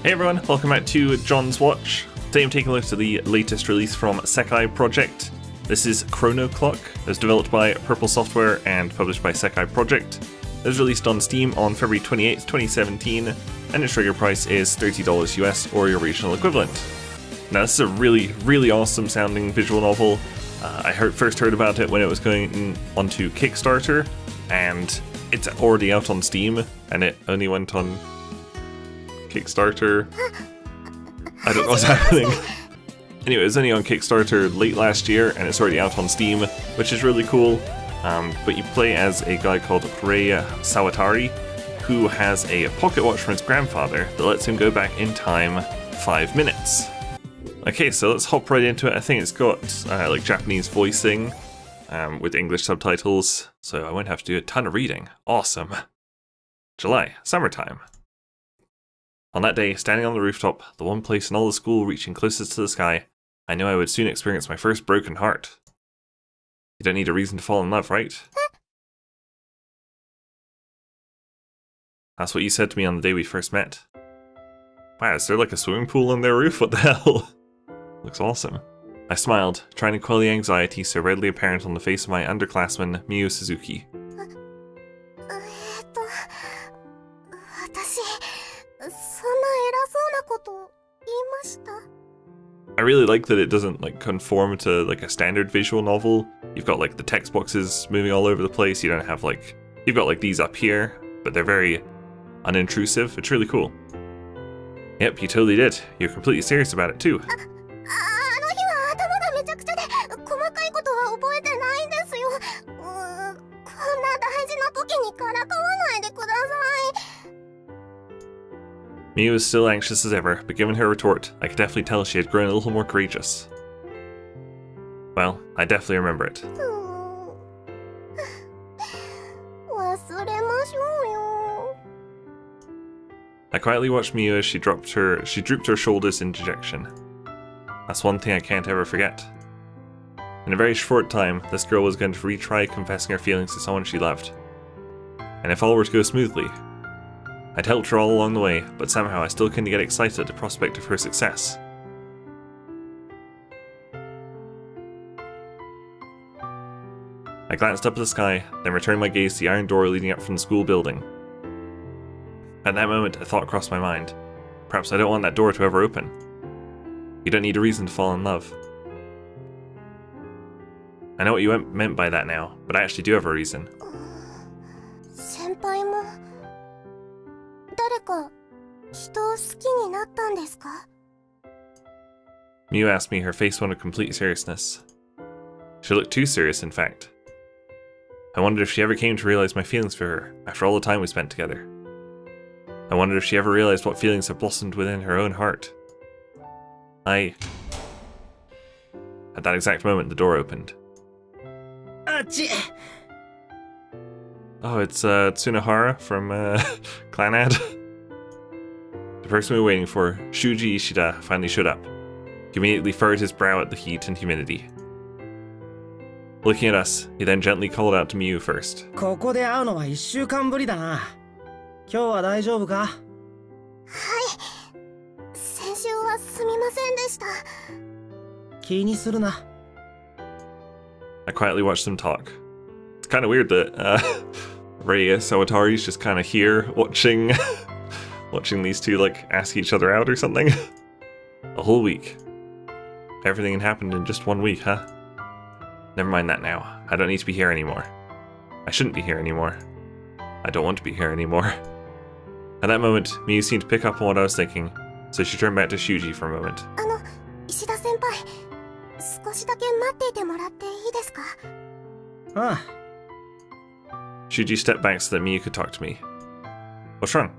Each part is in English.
Hey everyone, welcome back to John's Watch. Today I'm taking a look at the latest release from Sekai Project. This is ChronoClock. It was developed by Purple Software and published by Sekai Project. It was released on Steam on February 28th, 2017, and its trigger price is $30 US or your regional equivalent. Now this is a really awesome sounding visual novel. I first heard about it when it was going onto Kickstarter, and it's already out on Steam, and it only went on Kickstarter. I don't know what's happening. Anyway, it was only on Kickstarter late last year, and it's already out on Steam, which is really cool. But you play as a guy called Rei Sawatari, who has a pocket watch from his grandfather that lets him go back in time 5 minutes. Okay, so let's hop right into it. I think it's got like Japanese voicing with English subtitles, so I won't have to do a ton of reading. Awesome. July, summertime. On that day, standing on the rooftop, the one place in all the school reaching closest to the sky, I knew I would soon experience my first broken heart. You don't need a reason to fall in love, right? That's what you said to me on the day we first met. Wow, is there like a swimming pool on their roof? What the hell? Looks awesome. I smiled, trying to quell the anxiety so readily apparent on the face of my underclassman, Miyu Suzuki. I really like that it doesn't like conform to like a standard visual novel. You've got like the text boxes moving all over the place. You don't have like, you've got like these up here, but they're very unintrusive. It's really cool. Yep, you totally did. You're completely serious about it too. Miyu was still anxious as ever, but given her retort, I could definitely tell she had grown a little more courageous. Well, I definitely remember it. I quietly watched Miyu as she drooped her shoulders in dejection. That's one thing I can't ever forget. In a very short time, this girl was going to retry confessing her feelings to someone she loved. And if all were to go smoothly, I'd helped her all along the way, but somehow I still couldn't get excited at the prospect of her success. I glanced up at the sky, then returned my gaze to the iron door leading up from the school building. At that moment, a thought crossed my mind. Perhaps I don't want that door to ever open. You don't need a reason to fall in love. I know what you meant by that now, but I actually do have a reason. Miyu asked me, her face one of complete seriousness. She looked too serious, in fact. I wondered if she ever came to realize my feelings for her, after all the time we spent together. I wondered if she ever realized what feelings had blossomed within her own heart. At that exact moment, the door opened. Oh, it's Tsunohara from Clanad. The person we were waiting for, Shuji Ishida, finally showed up. He immediately furrowed his brow at the heat and humidity. Looking at us, he then gently called out to Miyu first. I quietly watched them talk. It's kind of weird that Rei Sawatari's just kind of here watching watching these two like ask each other out or something. A whole week. Everything had happened in just 1 week, huh? Never mind that now. I don't need to be here anymore. I shouldn't be here anymore. I don't want to be here anymore. At that moment, Miyu seemed to pick up on what I was thinking, so she turned back to Shuji for a moment. Shuji stepped back so that Miyu could talk to me. What's wrong?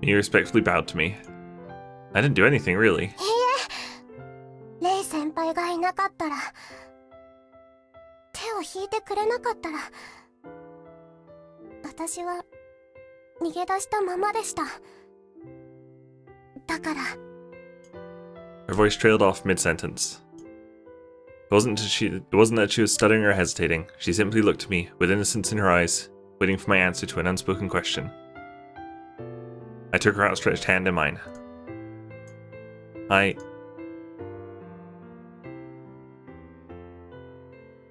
Miyu respectfully bowed to me. I didn't do anything, really. Her voice trailed off mid-sentence. It wasn't that she was stuttering or hesitating. She simply looked at me, with innocence in her eyes, waiting for my answer to an unspoken question. I took her outstretched hand in mine.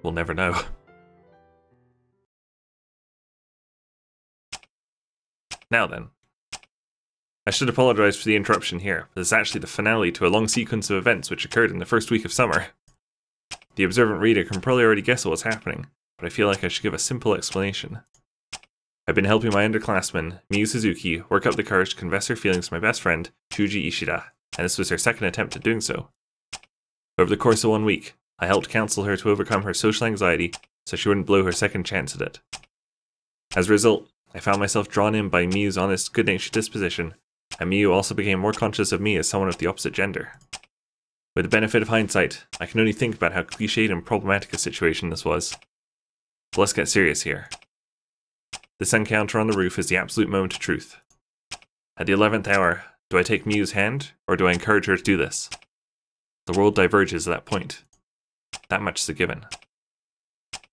We'll never know. Now then. I should apologize for the interruption here, but it's actually the finale to a long sequence of events which occurred in the first week of summer. The observant reader can probably already guess what's happening, but I feel like I should give a simple explanation. I've been helping my underclassman, Miyu Suzuki, work up the courage to confess her feelings to my best friend, Shuji Ishida, and this was her second attempt at doing so. Over the course of 1 week, I helped counsel her to overcome her social anxiety so she wouldn't blow her second chance at it. As a result, I found myself drawn in by Miyu's honest, good-natured disposition, and Miyu also became more conscious of me as someone of the opposite gender. With the benefit of hindsight, I can only think about how cliched and problematic a situation this was. But let's get serious here. This encounter on the roof is the absolute moment of truth. At the 11th hour, do I take Miyu's hand, or do I encourage her to do this? The world diverges at that point. That much is a given.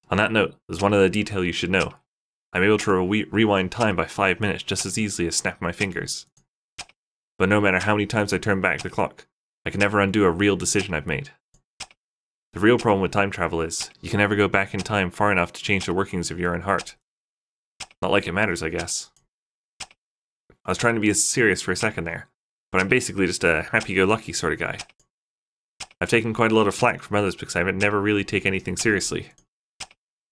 On that note, there's one other detail you should know. I'm able to rewind time by 5 minutes just as easily as snapping my fingers. But no matter how many times I turn back the clock, I can never undo a real decision I've made. The real problem with time travel is, you can never go back in time far enough to change the workings of your own heart. Not like it matters, I guess. I was trying to be serious for a second there, but I'm basically just a happy-go-lucky sort of guy. I've taken quite a lot of flack from others because I never really take anything seriously.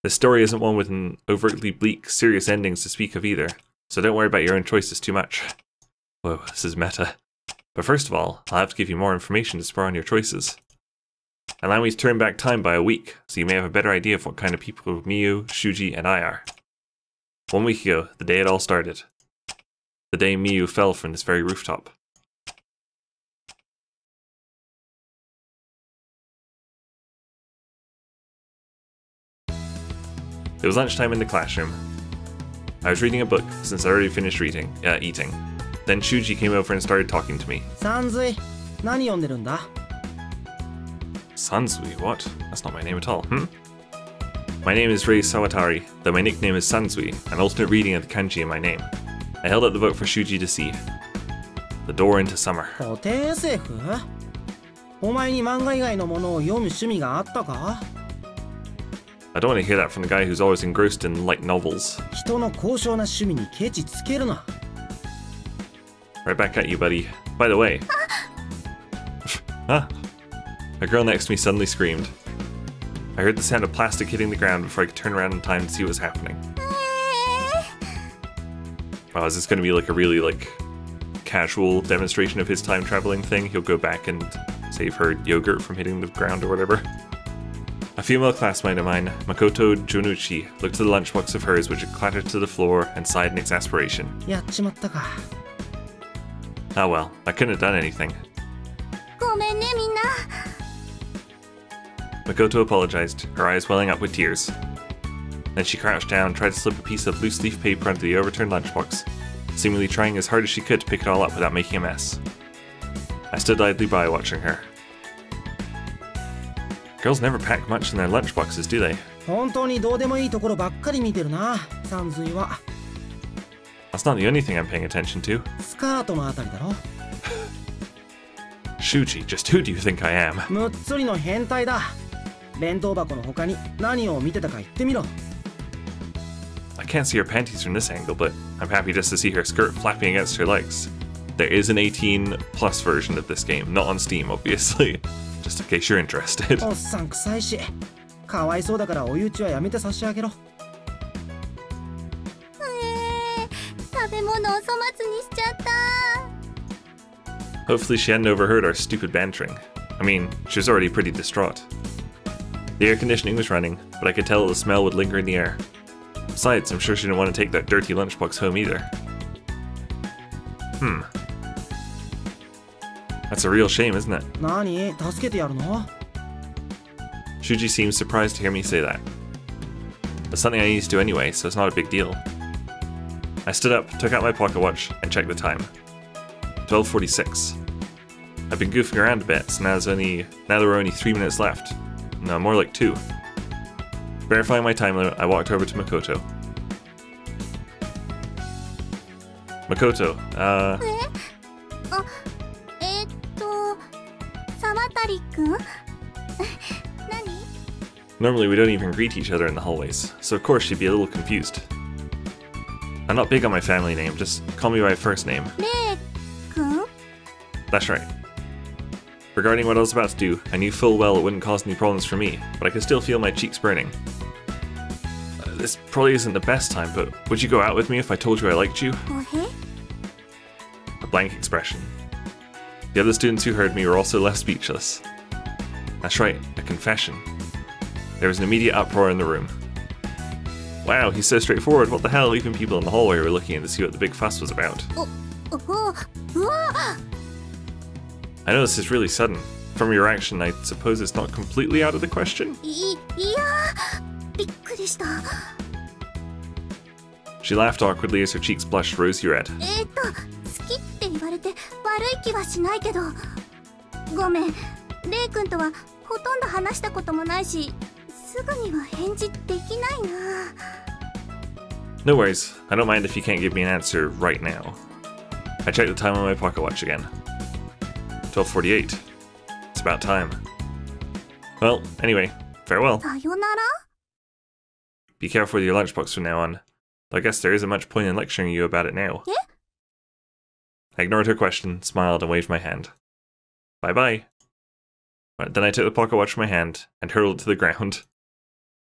This story isn't one with an overtly bleak, serious endings to speak of either, so don't worry about your own choices too much. Whoa, this is meta. But first of all, I'll have to give you more information to spur on your choices. Allow me to turn back time by a week, so you may have a better idea of what kind of people Miyu, Shuji, and I are. 1 week ago, the day it all started. The day Miyu fell from this very rooftop. It was lunchtime in the classroom. I was reading a book, since I already finished eating. Then Shuji came over and started talking to me. Sansui, nani yonderu nda? Sansui? What? That's not my name at all, My name is Rei Sawatari, though my nickname is Sansui, an alternate reading of the kanji in my name. I held up the book for Shuji to see. The Door into Summer. 古典 SF? お前に漫画以外のものを読む趣味があったか? I don't want to hear that from the guy who's always engrossed in light novels. 人の高尚な趣味にケチつけるな. Right back at you, buddy. By the way. Huh? A girl next to me suddenly screamed. I heard the sound of plastic hitting the ground before I could turn around in time to see what was happening. Wow, is this going to be like a really casual demonstration of his time traveling thing? He'll go back and save her yogurt from hitting the ground or whatever. A female classmate of mine, Makoto Jonuchi, looked at the lunchbox of hers which had clattered to the floor and sighed in exasperation. やっちまったか. Oh well, I couldn't have done anything. ごめんねみんな. Makoto apologized, her eyes welling up with tears. Then she crouched down, tried to slip a piece of loose leaf paper onto the overturned lunchbox, seemingly trying as hard as she could to pick it all up without making a mess. I stood idly by watching her. Girls never pack much in their lunchboxes, do they? 本当にどうでもいいところばっかり見てるな、サンズイは. That's not the only thing I'm paying attention to. スカートのあたりだろ. Shuji, just who do you think I am? むっつりの変態だ. 弁当箱の他に何を見てたか言ってみろ. I can't see her panties from this angle, but I'm happy just to see her skirt flapping against her legs. There is an 18+ version of this game, not on Steam, obviously. Just in case you're interested. おっさん臭いし、かわいそうだからお湯打ちはやめて差し上げろ. 食べ物を粗末にしちゃった. Hopefully she hadn't overheard our stupid bantering. I mean, she was already pretty distraught. The air conditioning was running, but I could tell that the smell would linger in the air. Besides, I'm sure she didn't want to take that dirty lunchbox home either. That's a real shame, isn't it? 何? 助けてやるの? Shuji seems surprised to hear me say that. It's something I need to do anyway, so it's not a big deal. I stood up, took out my pocket watch, and checked the time. 12:46. I've been goofing around a bit, so now there are only 3 minutes left. No, more like 2. Verifying my time limit, I walked over to Makoto. Makoto, 沢渡くん何 Normally we don't even greet each other in the hallways, so of course she'd be a little confused. I'm not big on my family name, just call me by first name. レイくん That's right. Regarding what I was about to do, I knew full well it wouldn't cause any problems for me, but I could still feel my cheeks burning. This probably isn't the best time, but would you go out with me if I told you I liked you? おへ A blank expression. The other students who heard me were also left speechless. That's right, a confession. There was an immediate uproar in the room. Wow, he's so straightforward, what the hell, even people in the hallway were looking in to see what the big fuss was about. おうわ I know this is really sudden. From your reaction, I suppose it's not completely out of the question? いやびっくりした She laughed awkwardly as her cheeks blushed rosy red. 好きって言われて悪い気はしないけどごめんレイ君とはほとんど話したこともないしすぐには返事できないな No worries, I don't mind if you can't give me an answer right now. I checked the time on my pocket watch again. 12:48. It's about time. Well, anyway, farewell. さよなら Be careful with your lunchbox from now on. Though I guess there isn't much point in lecturing you about it now. Yeah? I ignored her question, smiled, and waved my hand. Bye-bye. But then I took the pocket watch from my hand and hurled it to the ground.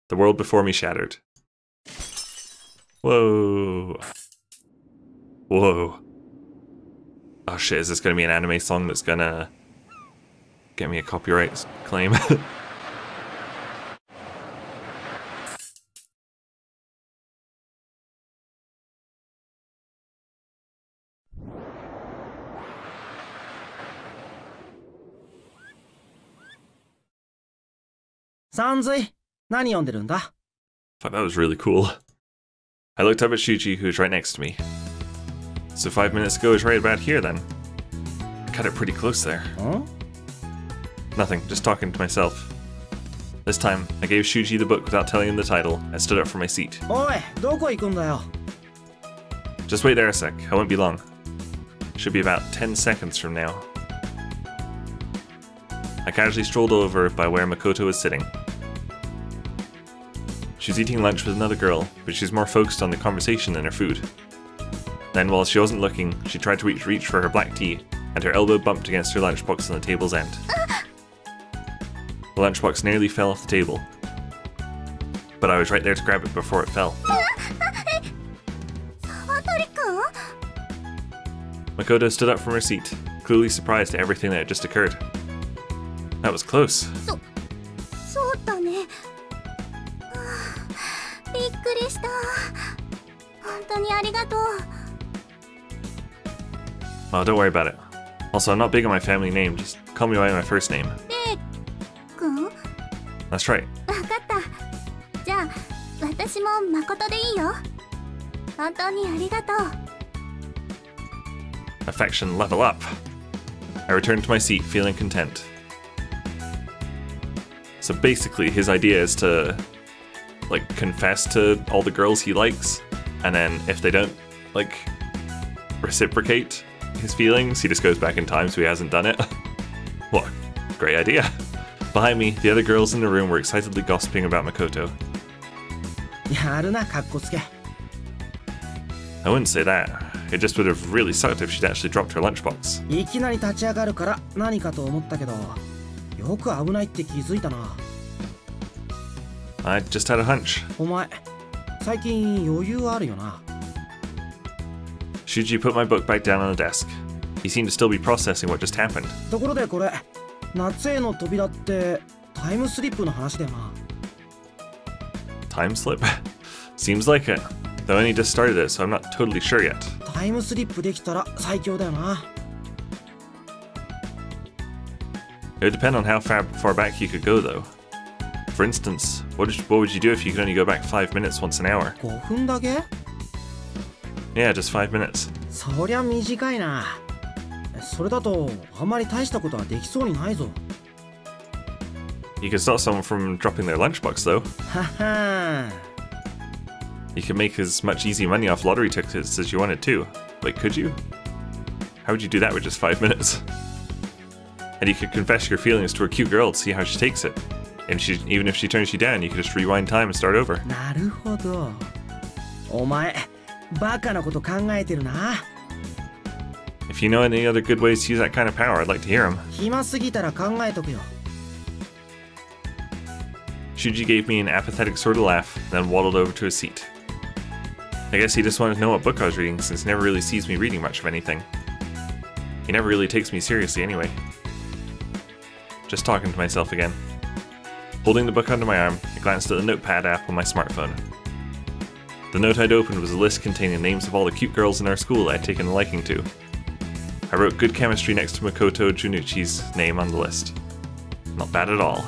The world before me shattered. Whoa. Whoa. Oh shit, is this gonna be an anime song that's gonna get me a copyright claim? Sanzui, 何読んでるんだ? Fuck, that was really cool. I looked up at Shuji, who was right next to me. So 5 minutes ago is right about here then. I cut it pretty close there. Huh? Nothing, just talking to myself. This time, I gave Shuji the book without telling him the title and stood up from my seat. おい、どこ行くんだよ? Just wait there a sec, I won't be long. Should be about 10 seconds from now. I casually strolled over by where Makoto was sitting. She was eating lunch with another girl, but she was more focused on the conversation than her food. Then, while she wasn't looking, she tried to reach for her black tea, and her elbow bumped against her lunchbox on the table's end. The lunchbox nearly fell off the table, but I was right there to grab it before it fell. 沢渡くん Makoto stood up from her seat, clearly surprised at everything that had just occurred. That was close. そうだねびっくりした本当にありがとう Oh, don't worry about it. Also, I'm not big on my family name, just call me by my first name. レイ君 That's right. わかったじゃあ私も誠でいいよ本当にありがとう Affection level up. I returned to my seat, feeling content. So basically, his idea is to, like, confess to all the girls he likes, and then if they don't, like, reciprocate his feelings, he just goes back in time so he hasn't done it. What a great idea. Behind me, the other girls in the room were excitedly gossiping about Makoto. やるな、かっこつけ. I wouldn't say that. It just would have really sucked if she'd actually dropped her lunchbox. いきなり立ち上がるから何かと思ったけど、よく危ないって気づいたな。I just had a hunch. お前、最近余裕あるよな。Shuji put my book back down on the desk. He seemed to still be processing what just happened. ところでこれ、夏への扉ってタイムスリップの話だよな。Time slip? Seems like it. Though I only just started it, so I'm not totally sure yet. タイムスリップできたら最強だよな。It would depend on how far back you could go, though. For instance, what would you do if you could only go back 5 minutes once an hour? 5分だけ? Yeah, just 5 minutes. そりゃ短いな。それだとあまり大したことはできそうにないぞ。 You could stop someone from dropping their lunchbox, though. はは You could make as much easy money off lottery tickets as you wanted to. Wait, could you? How would you do that with just 5 minutes? And you could confess your feelings to a cute girl to see how she takes it. And even if she turns you down, you could just rewind time and start over. なるほど。お前バカなこと考えてるな。 If you know any other good ways to use that kind of power, I'd like to hear them. 暇すぎたら考えとくよ。 Shuji gave me an apathetic sort of laugh, then waddled over to his seat. I guess he just wanted to know what book I was reading, since he never really sees me reading much of anything. He never really takes me seriously anyway. Just talking to myself again. Holding the book under my arm, I glanced at the notepad app on my smartphone. The note I'd opened was a list containing names of all the cute girls in our school I'd taken a liking to. I wrote good chemistry next to Makoto Junichi's name on the list. Not bad at all.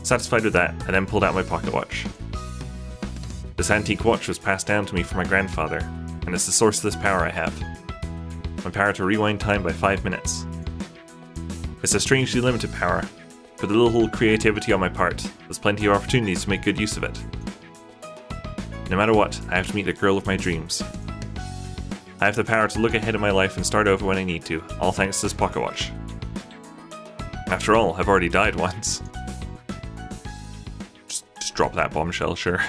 Satisfied with that, I then pulled out my pocket watch. This antique watch was passed down to me from my grandfather, and it's the source of this power I have. My power to rewind time by 5 minutes. It's a strangely limited power, but with a little creativity on my part, there's plenty of opportunities to make good use of it. No matter what, I have to meet the girl of my dreams. I have the power to look ahead in my life and start over when I need to, all thanks to this pocket watch. After all, I've already died once. Just drop that bombshell, sure.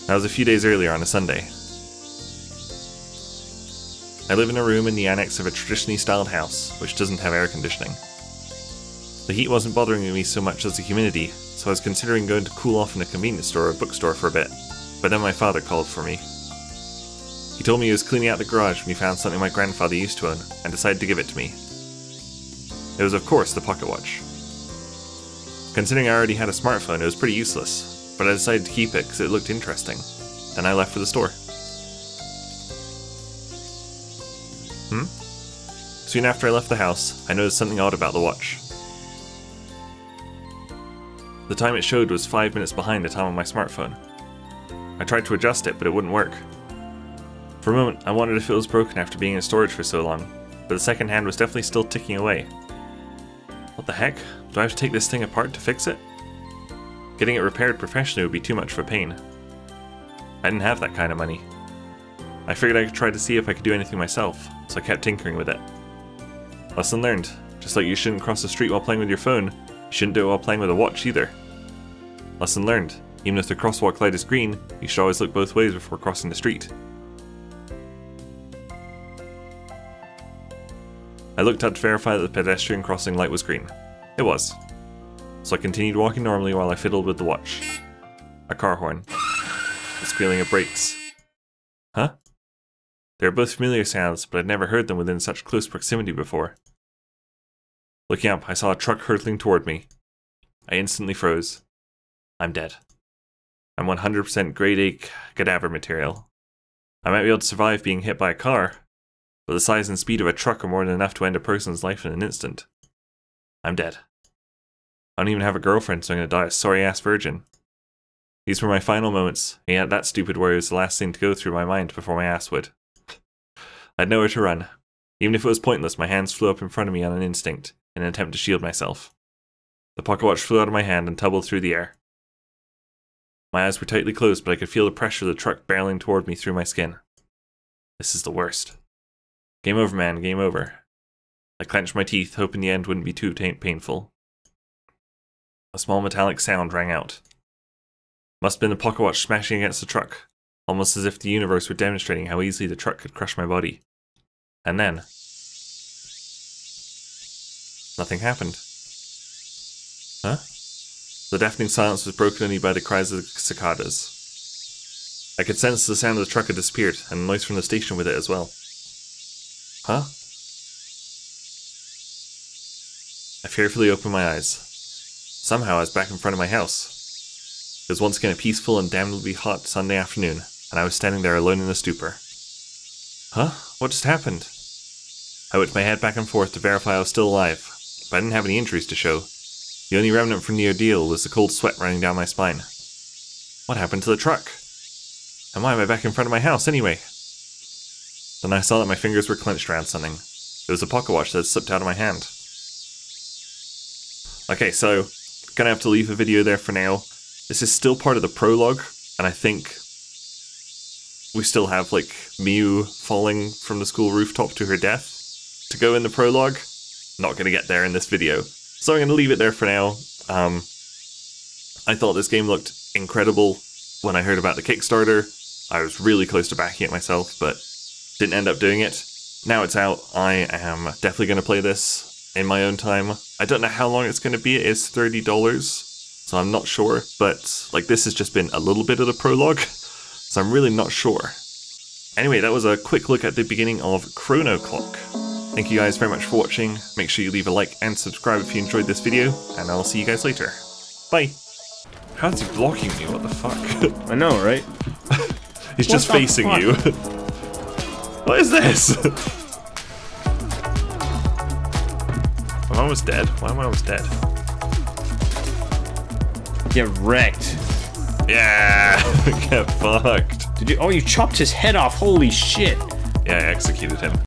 That was a few days earlier on a Sunday. I live in a room in the annex of a traditionally styled house, which doesn't have air conditioning. The heat wasn't bothering me so much as the humidity, so I was considering going to cool off in a convenience store or bookstore for a bit, but then my father called for me. He told me he was cleaning out the garage when he found something my grandfather used to own, and decided to give it to me. It was of course the pocket watch. Considering I already had a smartphone, it was pretty useless, but I decided to keep it because it looked interesting. Then I left for the store. Soon after I left the house, I noticed something odd about the watch. The time it showed was 5 minutes behind the time on my smartphone. I tried to adjust it, but it wouldn't work. For a moment, I wondered if it was broken after being in storage for so long, but the second hand was definitely still ticking away. What the heck? Do I have to take this thing apart to fix it? Getting it repaired professionally would be too much of a pain. I didn't have that kind of money. I figured I could try to see if I could do anything myself, so I kept tinkering with it. Lesson learned. Just like you shouldn't cross the street while playing with your phone, you shouldn't do it while playing with a watch either. Lesson learned. Even if the crosswalk light is green, you should always look both ways before crossing the street. I looked up to verify that the pedestrian crossing light was green. It was. So I continued walking normally while I fiddled with the watch. A car horn. The squealing of brakes. Huh? They were both familiar sounds, but I'd never heard them within such close proximity before. Looking up, I saw a truck hurtling toward me. I instantly froze. I'm dead. I'm 100% grade A cadaver material. I might be able to survive being hit by a car, but the size and speed of a truck are more than enough to end a person's life in an instant. I'm dead. I don't even have a girlfriend, so I'm gonna die a sorry-ass virgin. These were my final moments, and yet that stupid worry was the last thing to go through my mind before my ass would. I had nowhere to run. Even if it was pointless, my hands flew up in front of me on an instinct, in an attempt to shield myself. The pocket watch flew out of my hand and tumbled through the air. My eyes were tightly closed, but I could feel the pressure of the truck barreling toward me through my skin. This is the worst. Game over, man, game over. I clenched my teeth, hoping the end wouldn't be too painful. A small metallic sound rang out. Must have been the pocket watch smashing against the truck, almost as if the universe were demonstrating how easily the truck could crush my body. And then... nothing happened. Huh? The deafening silence was broken only by the cries of the cicadas. I could sense the sound of the truck had disappeared, and the noise from the station with it as well. Huh? I fearfully opened my eyes. Somehow I was back in front of my house. It was once again a peaceful and damnably hot Sunday afternoon, and I was standing there alone in a stupor. Huh? What just happened? I whipped my head back and forth to verify I was still alive, but I didn't have any injuries to show. The only remnant from the ordeal was the cold sweat running down my spine. What happened to the truck? And why am I back in front of my house anyway? Then I saw that my fingers were clenched around something. It was a pocket watch that had slipped out of my hand. Okay, so gonna have to leave the video there for now. This is still part of the prologue, and I think we still have like Miu falling from the school rooftop to her death to go in the prologue. Not gonna get there in this video, so I'm gonna leave it there for now. I thought this game looked incredible when I heard about the Kickstarter. I was really close to backing it myself, but didn't end up doing it. Now it's out, I am definitely going to play this in my own time. I don't know how long it's going to be. It is $30, so I'm not sure, but like this has just been a little bit of the prologue, so I'm really not sure. Anyway, that was a quick look at the beginning of ChronoClock. Thank you guys very much for watching. Make sure you leave a like and subscribe if you enjoyed this video, and I'll see you guys later. Bye! How is he blocking me? What the fuck? I know, right? He's just facing you. What is this? I'm almost dead. Why am I almost dead? Get wrecked. Yeah! Get fucked. Did you? Oh, you chopped his head off. Holy shit. Yeah, I executed him.